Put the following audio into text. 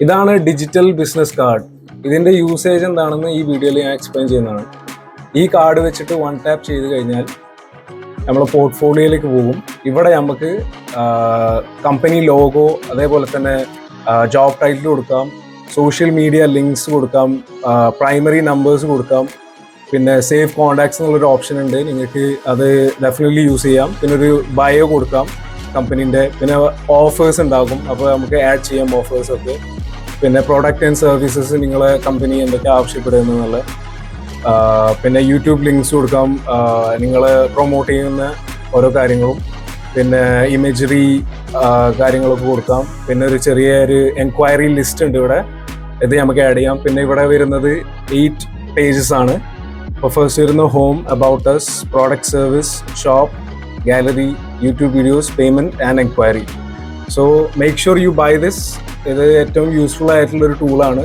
ഇതാണ് digital business card. ഇതിൻ്റെ usage എന്താണെന്ന് ഈ വീഡിയോയിൽ ഞാൻ എക്സ്പ്ലെയിൻ ചെയ്യുന്നതാണ്. ഈ കാർഡ് വെച്ചിട്ട് വൺ ടാപ്പ് ചെയ്ത് കഴിഞ്ഞാൽ നമ്മൾ പോർട്ട്ഫോളിയോയിലേക്ക് പോകും. ഇവിടെ നമുക്ക് കമ്പനി ലോഗോ, അതേപോലെ തന്നെ ജോബ് ടൈറ്റിൽ കൊടുക്കാം, സോഷ്യൽ മീഡിയ ലിങ്ക്സ് കൊടുക്കാം, പ്രൈമറി നമ്പേഴ്സ് കൊടുക്കാം, പിന്നെ സേവ് കോണ്ടാക്ട്സ് എന്നുള്ളൊരു ഓപ്ഷൻ ഉണ്ട്. നിങ്ങൾക്ക് അത് ഡെഫിനറ്റ്ലി യൂസ് ചെയ്യാം. പിന്നെ ഒരു ബയോ കൊടുക്കാം കമ്പനീൻ്റെ. പിന്നെ ഓഫേഴ്സ് ഉണ്ടാകും, അപ്പോൾ നമുക്ക് ആഡ് ചെയ്യാം ഓഫേഴ്സൊക്കെ. പിന്നെ പ്രോഡക്റ്റ് ആൻഡ് സർവീസസ് നിങ്ങളെ കമ്പനി എന്തൊക്കെ ആവശ്യപ്പെടുന്നുള്ള, പിന്നെ യൂട്യൂബ് ലിങ്ക്സ് കൊടുക്കാം, നിങ്ങൾ പ്രൊമോട്ട് ചെയ്യുന്ന ഓരോ കാര്യങ്ങളും, പിന്നെ ഇമേജറി കാര്യങ്ങളൊക്കെ കൊടുക്കാം. പിന്നെ ഒരു ചെറിയൊരു എൻക്വയറി ലിസ്റ്റ് ഉണ്ട് ഇവിടെ, ഇത് നമുക്ക് ആഡ് ചെയ്യാം. പിന്നെ ഇവിടെ വരുന്നത് 8 പേജസ് ആണ്. അപ്പോൾ ഫസ്റ്റ് വരുന്ന home, about us, product service, shop, gallery, YouTube videos, payment and enquiry. So make sure you buy this. ഇത് ഏറ്റവും യൂസ്ഫുൾ ആയിട്ടുള്ളൊരു ടൂളാണ്.